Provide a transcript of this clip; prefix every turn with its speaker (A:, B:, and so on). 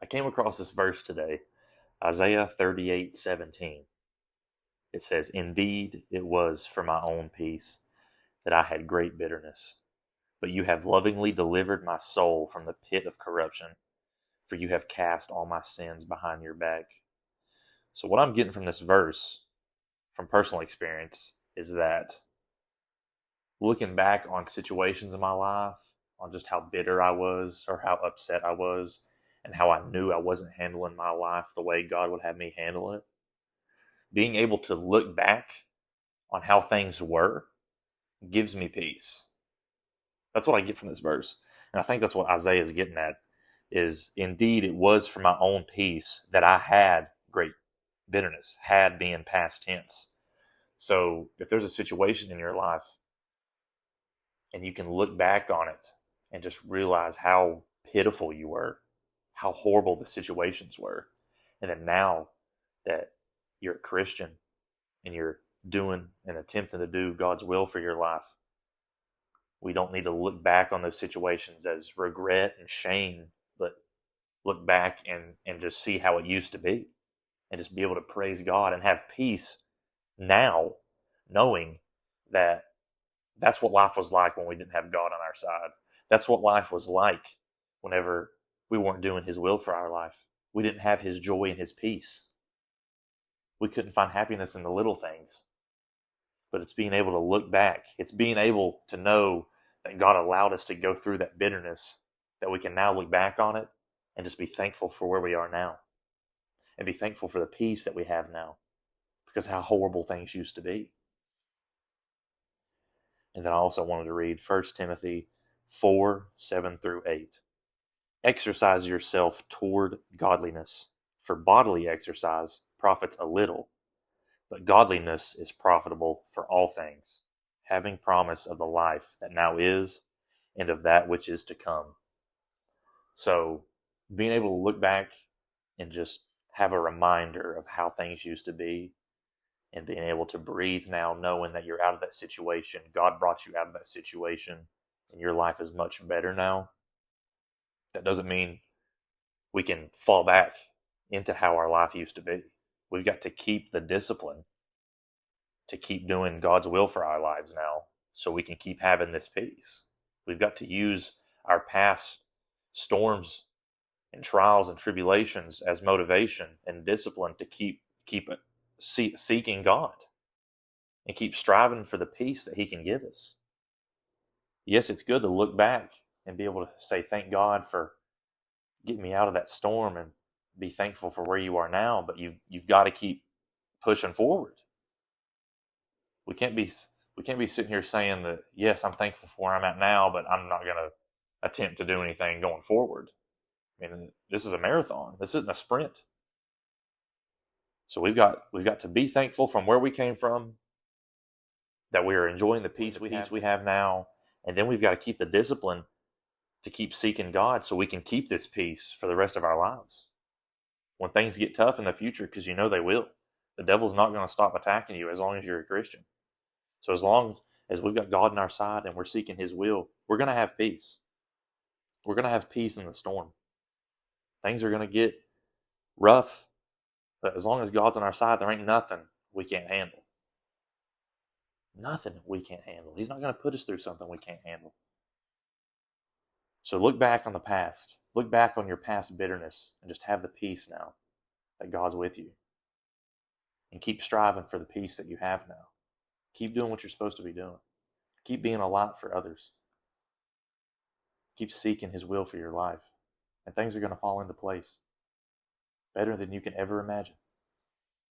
A: I came across this verse today, Isaiah 38:17. It says, "Indeed, it was for my own peace that I had great bitterness. But you have lovingly delivered my soul from the pit of corruption, for you have cast all my sins behind your back." So, what I'm getting from this verse, from personal experience, is that looking back on situations in my life, on just how bitter I was or how upset I was, and how I knew I wasn't handling my life the way God would have me handle it, being able to look back on how things were gives me peace. That's what I get from this verse. And I think that's what Isaiah is getting at is indeed it was for my own peace that I had great bitterness, had being past tense. So if there's a situation in your life and you can look back on it and just realize how pitiful you were, how horrible the situations were, and then now that you're a Christian and you're doing and attempting to do God's will for your life, we don't need to look back on those situations as regret and shame, but look back and just see how it used to be and just be able to praise God and have peace now, knowing that that's what life was like when we didn't have God on our side. That's what life was like whenever we weren't doing His will for our life. We didn't have His joy and His peace. We couldn't find happiness in the little things. But it's being able to look back. It's being able to know that God allowed us to go through that bitterness, that we can now look back on it and just be thankful for where we are now and be thankful for the peace that we have now because how horrible things used to be. And then I also wanted to read 1 Timothy 4:7-8. "Exercise yourself toward godliness, for bodily exercise profits a little, but godliness is profitable for all things, having promise of the life that now is and of that which is to come." So being able to look back and just have a reminder of how things used to be and being able to breathe now, knowing that you're out of that situation. God brought you out of that situation and your life is much better now. That doesn't mean we can fall back into how our life used to be. We've got to keep the discipline to keep doing God's will for our lives now so we can keep having this peace. We've got to use our past storms and trials and tribulations as motivation and discipline to keep seeking God and keep striving for the peace that He can give us. Yes, it's good to look back and be able to say, thank God for getting me out of that storm and be thankful for where you are now, but you've got to keep pushing forward. We can't be sitting here saying that, yes, I'm thankful for where I'm at now, but I'm not going to attempt to do anything going forward. I mean, this is a marathon. This isn't a sprint. So we've got to be thankful from where we came from, that we are enjoying the peace we have now, and then we've got to keep the discipline to keep seeking God so we can keep this peace for the rest of our lives. When things get tough in the future, because you know they will, the devil's not going to stop attacking you as long as you're a Christian. So as long as we've got God on our side and we're seeking His will, we're going to have peace. We're going to have peace in the storm. Things are going to get rough, but as long as God's on our side, there ain't nothing we can't handle. Nothing we can't handle. He's not going to put us through something we can't handle. So look back on the past. Look back on your past bitterness and just have the peace now that God's with you. And keep striving for the peace that you have now. Keep doing what you're supposed to be doing. Keep being a light for others. Keep seeking His will for your life. And things are going to fall into place better than you can ever imagine.